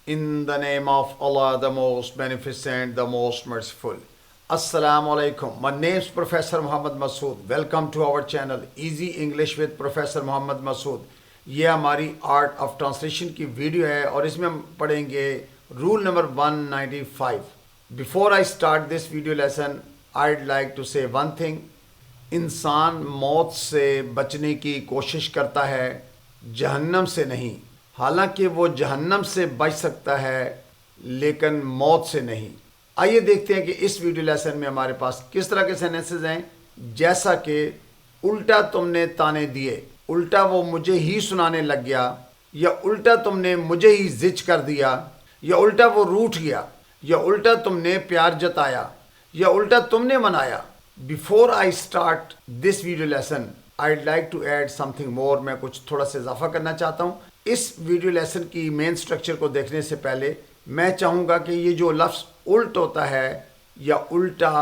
In the name of Allah, the most beneficent, the most merciful. Assalamu alaikum. My name is Professor Muhammad Masood. Welcome to our channel Easy English with Professor Muhammad Masood. ये हमारी art of translation की video है और इसमें हम पढ़ेंगे rule number 195. Before I start this video lesson I'd like to say one thing. इंसान मौत से बचने की कोशिश करता है, जहन्नम से नहीं. हालांकि वो जहन्नम से बच सकता है लेकिन मौत से नहीं. आइए देखते हैं कि इस वीडियो लेसन में हमारे पास किस तरह के सेंटेंसेस हैं. जैसा कि उल्टा तुमने ताने दिए, उल्टा वो मुझे ही सुनाने लग गया, या उल्टा तुमने मुझे ही जिच कर दिया, या उल्टा वो रूठ गया, या उल्टा तुमने प्यार जताया, या उल्टा तुमने मनाया. Before I start this video lesson I'd like to add something more. मैं कुछ थोड़ा सा इजाफा करना चाहता हूँ. इस वीडियो लेसन की मेन स्ट्रक्चर को देखने से पहले मैं चाहूँगा कि ये जो लफ्ज़ उल्ट होता है या उल्टा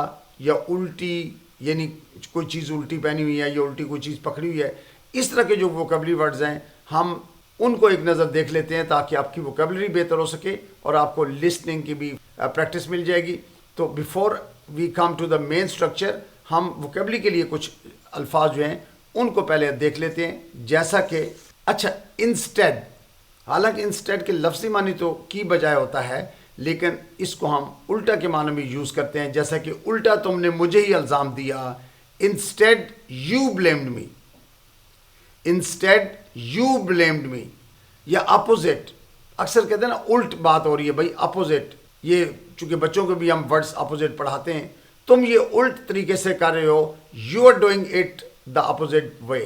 या उल्टी, यानी कोई चीज़ उल्टी पहनी हुई है या उल्टी कोई चीज़ पकड़ी हुई है, इस तरह के जो वोकेबलरी वर्ड्स हैं हम उनको एक नज़र देख लेते हैं ताकि आपकी वोकेबलरी बेहतर हो सके और आपको लिसनिंग की भी प्रैक्टिस मिल जाएगी. तो before we come to the main structure हम वोकेबलरी के लिए कुछ अल्फाज जो हैं उनको पहले देख लेते हैं. जैसा कि अच्छा, इंस्टेड, हालांकि इंस्टेड के लफ्ज़ी मानी तो की बजाय होता है, लेकिन इसको हम उल्टा के माने में यूज़ करते हैं. जैसा कि उल्टा तुमने मुझे ही इल्ज़ाम दिया, instead you blamed me, instead you blamed me. या अपोजिट, अक्सर कहते हैं ना उल्ट बात हो रही है भाई, अपोजिट. ये चूंकि बच्चों को भी हम वर्ड्स अपोजिट पढ़ाते हैं, तुम ये उल्ट तरीके से कर रहे हो, you are doing it the opposite way,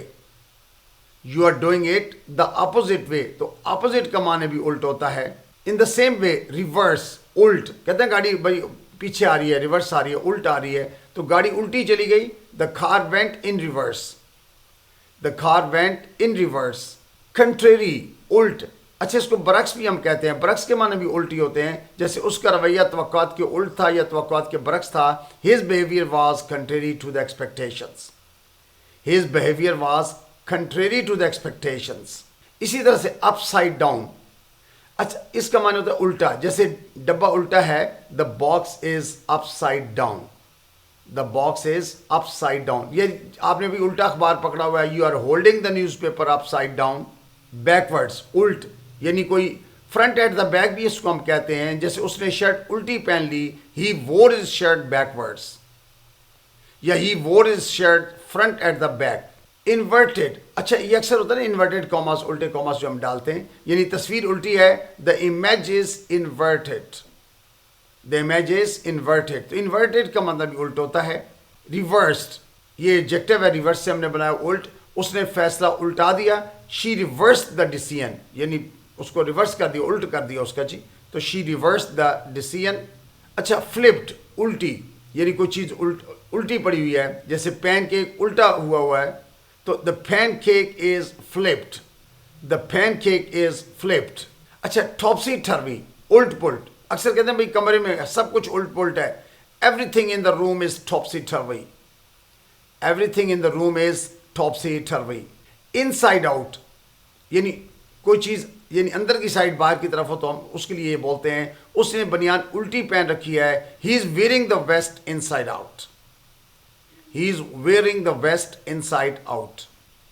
you are doing it the opposite way. तो अपोजिट का माने भी उल्ट होता है. In the same way reverse, उल्ट, कहते हैं गाड़ी भाई पीछे आ रही है, रिवर्स आ रही है, उल्ट आ रही है, तो गाड़ी उल्टी चली गई. The car went in reverse, the car went in reverse. Contrary, उल्ट. अच्छा, इसको बरक्स भी हम कहते हैं, बरक्स के माने भी उल्टी होते हैं. जैसे उसका रवैया तवक्कुआत के उल्ट था या तवक्कुआत के बरक्स था. His behaviour was contrary to the expectations, his behaviour was contrary to the expectations. इसी तरह से अपसाइड डाउन. अच्छा, इसका माने होता है उल्टा. जैसे डब्बा उल्टा है, the box is upside down, the box is upside down. ये आपने भी उल्टा अखबार पकड़ा हुआ है, you are holding the newspaper upside down. Backwards, उल्ट, यानी कोई फ्रंट एट द बैक भी इसको हम कहते हैं. जैसे उसने शर्ट उल्टी पहन ली, ही वोर इज शर्ट बैकवर्ड्स, या ही वोर is shirt front at the back. Inverted, अच्छा ये अक्सर होता है ना इन्वर्टेड कॉमास, उल्टे कॉमास जो हम डालते हैं, यानी तस्वीर उल्टी है, the image is inverted, the image is inverted. तो इन्वर्टेड का मतलब भी उल्ट होता है. रिवर्स्ड, ये एडजेक्टिव है, रिवर्स से हमने बनाया उल्ट. उसने फैसला उल्टा दिया, शी रिवर्स्ड द डिसीजन, यानी उसको रिवर्स कर दिया, उल्ट कर दिया उसका जी, तो शी रिवर्स्ड द डिसीजन. अच्छा, फ्लिप्ड, उल्टी, यानी कोई चीज़ उल्टी पड़ी हुई है. जैसे पैन केक उल्टा हुआ है, तो the pan cake is flipped, the pan cake is flipped. अच्छा, टॉपसी टर्वी, उल्ट पुल्ट. अक्सर कहते हैं भाई कमरे में सब कुछ उल्ट पुल्ट है. Everything in the room is टॉपसी टर्वी, everything in the room is टॉपसी टर्वी. Inside out, यानी कोई चीज़ यानी अंदर की साइड बाहर की तरफ हो, तो हम उसके लिए ये बोलते हैं उसने बनियान उल्टी पहन रखी है, he is wearing the vest inside out, he is wearing the vest inside out.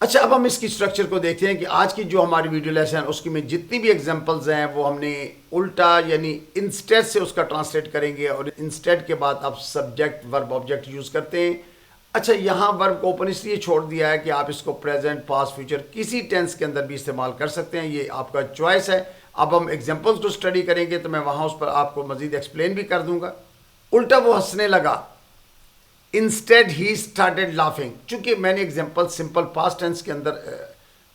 अच्छा, अब हम इसकी स्ट्रक्चर को देखते हैं कि आज की जो हमारी वीडियो लेसन है उसकी में जितनी भी एग्जांपल्स हैं वो हमने उल्टा यानी इंस्टेड से उसका ट्रांसलेट करेंगे, और इंस्टेड के बाद आप सब्जेक्ट वर्ब ऑब्जेक्ट यूज़ करते हैं. अच्छा, यहाँ वर्ब को ओपन इसलिए छोड़ दिया है कि आप इसको प्रेजेंट, पास्ट, फ्यूचर किसी टेंस के अंदर भी इस्तेमाल कर सकते हैं, ये आपका चॉइस है. अब हम एग्जांपल्स को स्टडी करेंगे तो मैं वहाँ उस पर आपको मज़ीद एक्सप्लेन भी कर दूंगा. उल्टा वो हंसने लगा, इंस्टेड ही स्टार्टेड लाफिंग. चूंकि मैंने एग्जांपल सिंपल पास्ट टेंस के अंदर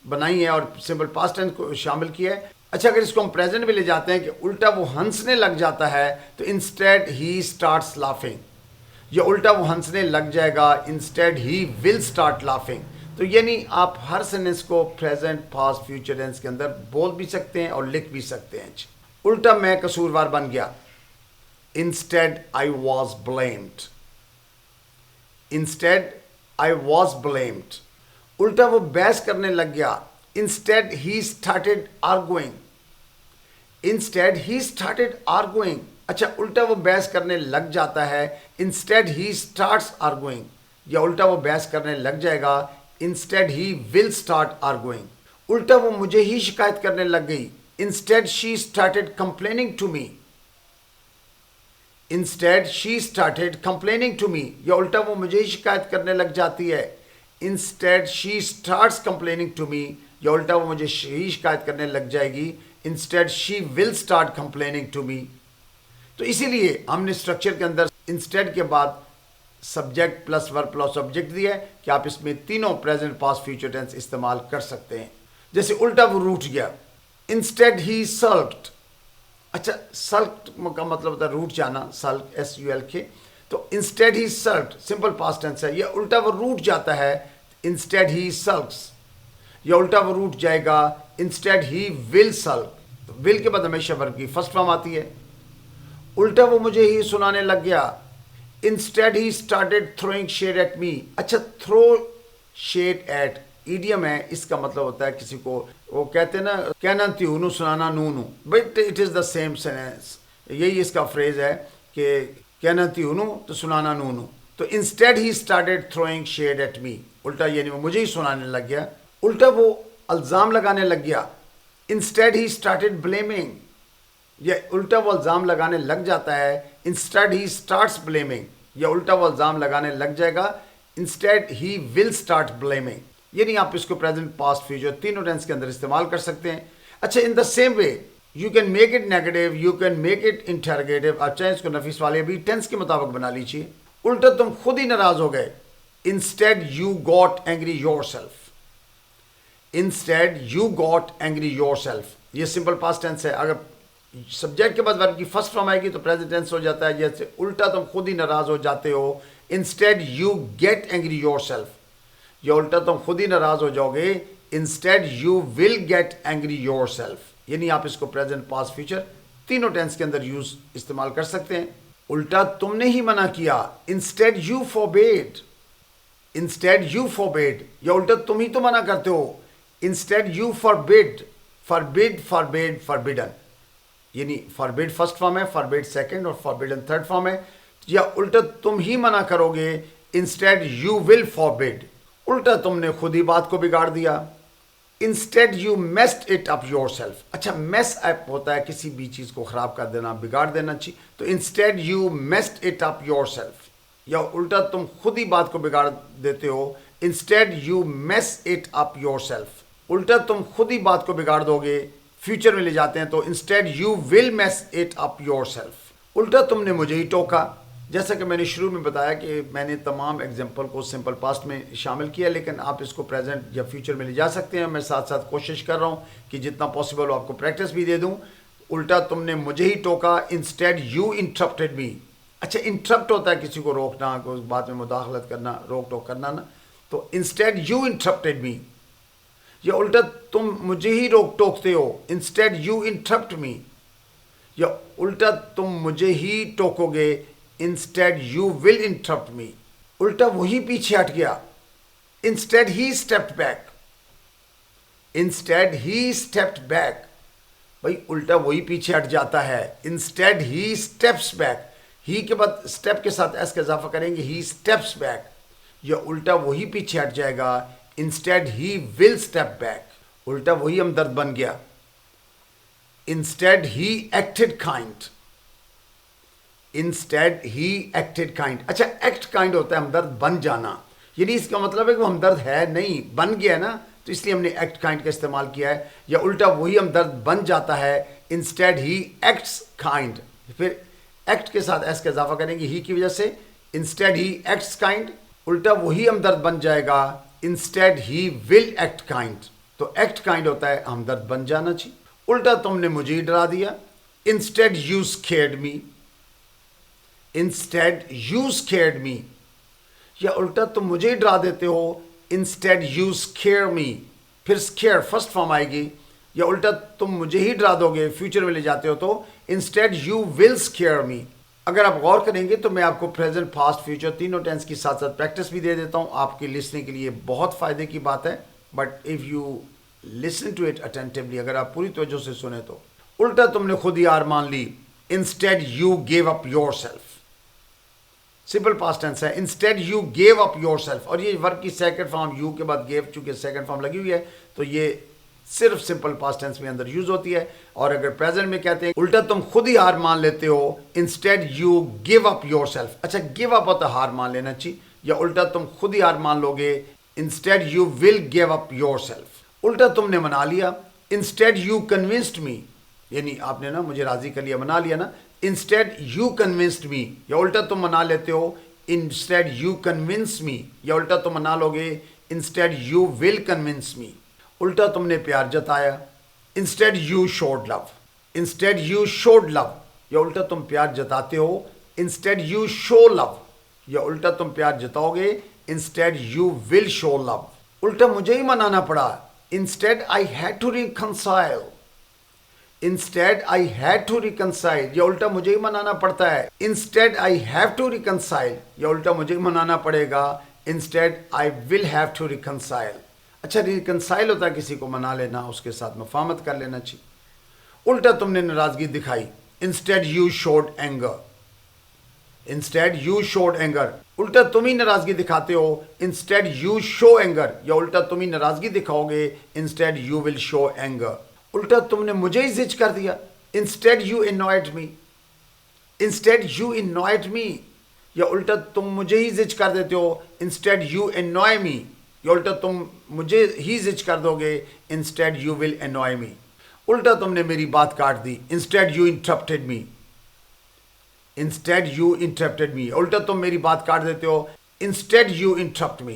बनाई है और सिंपल पास्ट टेंस को शामिल किया है. अच्छा, अगर इसको हम प्रेजेंट में ले जाते हैं कि उल्टा वो हंसने लग जाता है, तो इंस्टेड ही स्टार्ट्स लाफिंग, या उल्टा वो हंसने लग जाएगा, instead he will start laughing. तो यानी आप हर सेंटेंस को प्रेजेंट, पास्ट, फ्यूचर टेंस के अंदर बोल भी सकते हैं और लिख भी सकते हैं. उल्टा मैं कसूरवार बन गया, instead I was blamed, instead I was blamed. उल्टा वो बहस करने लग गया, instead he started arguing, instead he started arguing, अच्छा उल्टा वो बहस करने लग जाता है, इंस्टेड ही स्टार्ट्स आर्गुइंग, या उल्टा वो बहस करने लग जाएगा, instead he will start arguing. उल्टा वो मुझे ही शिकायत करने लग गई, instead she started complaining to me, instead she started complaining to me, या उल्टा वो मुझे ही शिकायत करने लग जाती है, instead she starts complaining to me, या उल्टा वो मुझे ही शिकायत करने लग जाएगी, instead she will start complaining to me. तो इसीलिए हमने स्ट्रक्चर के अंदर इंस्टेड के बाद subject plus verb plus object दिया है कि आप इसमें तीनों प्रेजेंट पास्ट फ्यूचर टेंस इस्तेमाल कर सकते हैं। जैसे उल्टा वो रूठ गया, इंस्टेड ही सल्क्ड, अच्छा सल्क्ड का मतलब होता है रूठ जाना, सल्क SULK, तो इंस्टेड ही सल्क्ड सिंपल पास्ट टेंस है, या उल्टा वो रूठ जाता है, इंस्टेड ही सल्क्स, या उल्टा वो रूठ जाएगा, इंस्टेड ही विल सल्क, तो विल के बाद हमेशा वर्ब की फर्स्ट फॉर्म आती है। उल्टा वो मुझे ही सुनाने लग गया, instead he started throwing shade at me, अच्छा थ्रो शेड एट ईडियम है, इसका मतलब होता है किसी को, वो कहते हैं ना कहना त्यूनू सुनाना नूनू, but it is the same sense, यही इसका फ्रेज है कि कहना त्यूनू तो सुनाना नूनू। तो instead he started throwing shade at me, उल्टा यानी वो मुझे ही सुनाने लग गया, उल्टा वो इल्ज़ाम लगाने लग गया, इंस्टेड ही स्टार्टेड ब्लेमिंग, या उल्टा वो इल्ज़ाम लगाने लग जाता है, इंस्टेड ही स्टार्ट्स ब्लेमिंग, या उल्टा वो इल्ज़ाम लगाने लग जाएगा, instead he will start blaming. यानी आप इसको प्रेजेंट पास्ट फ्यूचर तीनों टेंस के अंदर इस्तेमाल कर सकते हैं। अच्छा इन the same way you can make it negative, you can make it interrogative, आप चाहे इसको नफीस वाले भी टेंस के मुताबिक बना लीजिए। उल्टा तुम खुद ही नाराज हो गए, instead you got angry yourself, instead you got angry yourself, ये सिंपल पास्ट टेंस है। अगर सब्जेक्ट के बाद वर्ब की फर्स्ट फॉर्म आएगी तो प्रेजेंट टेंस हो जाता है, जैसे उल्टा तुम खुद ही नाराज हो जाते हो, instead you get angry yourself, या उल्टा तुम खुद ही नाराज हो जाओगे, instead you will get angry yourself. यानी आप इसको प्रेजेंट पास्ट फ्यूचर तीनों टेंस के अंदर यूज इस्तेमाल कर सकते हैं। उल्टा तुमने ही मना किया, instead you forbade, instead you forbade, या उल्टा तुम ही तो मना करते हो, instead you forbid, forbid forbade forbidden, यानी फॉरबिड फर्स्ट फॉर्म है, फॉरबिड सेकंड और फॉरबिडन थर्ड फॉर्म है। या उल्टा तुम ही मना करोगे, इंस्टेड यू विल फॉरबिड, उल्टा तुमने खुद ही बात को बिगाड़ दिया, instead you messed it up yourself. अच्छा मेस अप होता है किसी भी चीज़ को ख़राब कर देना, बिगाड़ देना चाहिए, तो instead you messed it up yourself, या उल्टा तुम खुद ही बात को बिगाड़ देते हो, instead you mess it up yourself, उल्टा तुम खुद ही बात को बिगाड़ दोगे, फ्यूचर में ले जाते हैं तो instead you will mess it up yourself. उल्टा तुमने मुझे ही टोका, जैसा कि मैंने शुरू में बताया कि मैंने तमाम एग्जाम्पल को सिंपल पास्ट में शामिल किया, लेकिन आप इसको प्रेजेंट या फ्यूचर में ले जा सकते हैं। मैं साथ साथ कोशिश कर रहा हूँ कि जितना पॉसिबल हो आपको प्रैक्टिस भी दे दूँ। उल्टा तुमने मुझे ही टोका, इंस्टेड यू इंटरप्टेड मी। अच्छा इंटरप्ट होता है किसी को रोकना, कोई बात में मुदाखलत करना, रोक टोक करना ना, तो इंस्टेड यू इंटरप्टेड मी, या उल्टा तुम मुझे ही रोक टोकते हो, इंस्टेड यू इंटरप्ट मी, या उल्टा तुम मुझे ही टोकोगे, instead you will interrupt me, उल्टा वही पीछे हट गया, इंस्टेड ही स्टेप्ड बैक, इंस्टेड ही स्टेप्ड बैक, भाई उल्टा वही पीछे हट जाता है, इंस्टेड ही स्टेप्स बैक, ही के बाद स्टेप के साथ एस का इजाफा करेंगे, ही स्टेप्स बैक, या उल्टा वही पीछे हट जाएगा, instead he will step back, उल्टा वही हमदर्द बन गया, instead he acted kind, instead he acted kind. अच्छा एक्ट काइंड होता है हमदर्द बन जाना, यानी इसका मतलब है कि वो हमदर्द है नहीं, बन गया ना, तो इसलिए हमने एक्ट काइंड का इस्तेमाल किया है। या उल्टा वही हमदर्द बन जाता है, इंस्टेड ही एक्ट्स काइंड, फिर एक्ट के साथ एस का इजाफा करेंगे ही की वजह से, इंस्टेड ही एक्ट्स काइंड, उल्टा वही हमदर्द बन जाएगा, instead he will act kind. तो एक्ट काइंड होता है हमदर्द बन जाना चाहिए। उल्टा तुमने मुझे ही डरा दिया, instead you scared me, instead you scared me, या उल्टा तुम मुझे ही डरा देते हो, इंस्टेड यू स्केयर मी, फिर स्केयर फर्स्ट फॉर्म आएगी, या उल्टा तुम मुझे ही डरा दोगे, फ्यूचर में ले जाते हो तो instead you will scare me. अगर आप गौर करेंगे तो मैं आपको प्रेजेंट फास्ट फ्यूचर तीनों टेंस की साथ साथ प्रैक्टिस भी दे देता हूँ, आपके लिसनिंग के लिए बहुत फ़ायदे की बात है। But if you listen to it attentively, अगर आप पूरी तवज्जो से सुने तो उल्टा तुमने खुद ही हार मान ली, instead you gave up yourself. Simple past tense है, instead you gave up yourself. और ये वर्ब की सेकंड फॉर्म यू के बाद गेव, चूंकि सेकंड फॉर्म लगी हुई है तो ये सिर्फ सिंपल पास्ट टेंस में अंदर यूज होती है। और अगर प्रेजेंट में कहते हैं उल्टा तुम खुद ही हार मान लेते हो, instead you give up your self. अच्छा, गिव अप होता हार मान लेना चाहिए, या उल्टा तुम खुद ही हार मान लोगे, instead you will give up your self. उल्टा तुमने मना लिया, इंस्टेड यू कन्विंस्ड मी, यानी आपने ना मुझे राजी कर लिया, मना लिया ना, इंस्टेड यू कन्विंस्ड मी। या उल्टा तुम मना लेते हो, इंस्टेड यू कन्विंस मी, या उल्टा तुम मना लोगे, instead you will convince me. उल्टा तुमने प्यार जताया, instead you showed love. Instead you showed love, या उल्टा तुम प्यार जताते हो, इंस्टेड यू शो लव, या उल्टा तुम प्यार जताओगे, instead you will show love. उल्टा मुझे ही मनाना पड़ा, instead I had to reconcile. Instead I had to reconcile, या उल्टा मुझे ही मनाना पड़ता है, instead I have to reconcile, या उल्टा मुझे ही मनाना पड़ेगा, instead I will have to reconcile. अच्छा, रिकंसाइल होता है किसी को मना लेना, उसके साथ मुफाहमत कर लेना चाहिए। उल्टा तुमने नाराजगी दिखाई, instead you showed anger. Instead you showed anger, उल्टा तुम ही नाराजगी दिखाते हो, इंस्टेड यू शो एंगर, या उल्टा तुम ही नाराजगी दिखाओगे, instead you will show anger. उल्टा तुमने मुझे ही जिज कर दिया, instead you annoyed me. Instead you annoyed me, या उल्टा तुम मुझे ही जिज कर देते हो, इंस्टेड यू एनॉय मी, या उल्टा तुम मुझे ही जिज कर दोगे, instead you will annoy me. उल्टा तुमने मेरी बात काट दी, instead you interrupted me. Instead you interrupted me, उल्टा तुम मेरी बात काट देते हो, इंस्टेड यू इंटरप्ट मी,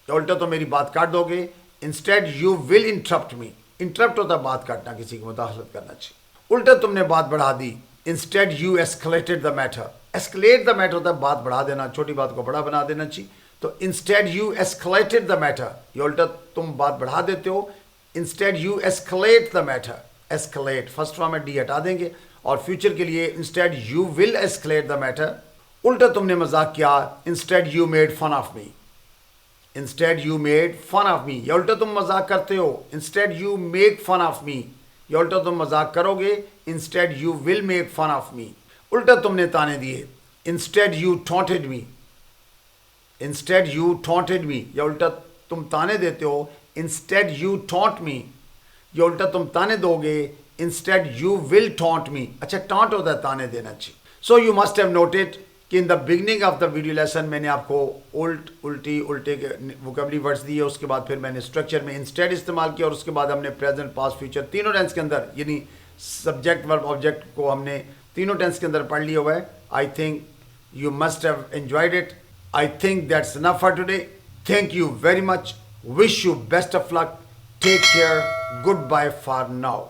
या उल्टा तुम मेरी बात काट दोगे, instead you will interrupt me. Interrupt होता है बात काटना, किसी की मुदाखलत करना चाहिए। उल्टा तुमने बात बढ़ा दी, instead you escalated the matter. Escalate the matter होता है बात बढ़ा देना, छोटी बात को बड़ा बना देना चाहिए। तो instead you escalated the matter, या उल्टा तुम बात बढ़ा देते हो, instead you escalate the matter. Escalate first form में डी हटा देंगे, और फ्यूचर के लिए instead you will escalate the matter. उल्टा तुमने मजाक किया, instead you made fun of me. Instead you made fun of me, या उल्टा तुम मजाक करते हो, instead you make fun of me, या उल्टा तुम मजाक करोगे, instead you will make fun of me. उल्टा तुमने ताने दिए, instead you taunted me. Instead you taunted me, या उल्टा तुम ताने देते हो, इंस्टेड यू टॉन्ट मी, या उल्टा तुम ताने दोगे, instead you will taunt me. अच्छा, टॉन्ट होता है ताने देना चाहिए। So you must have noted कि in the beginning of the video lesson मैंने आपको उल्टी उल्टे के वोकेबुलरी वर्ड्स दिए, उसके बाद फिर मैंने स्ट्रक्चर में इंस्टेड इस्तेमाल किया, और उसके बाद हमने प्रेजेंट पास्ट फ्यूचर तीनों टेंस के अंदर, यानी सब्जेक्ट वर्ब ऑब्जेक्ट को हमने तीनों टेंस के अंदर पढ़ लिया हुआ है। I think you must have enjoyed it. I think that's enough for today. Thank you very much, wish you best of luck, take care, goodbye for now.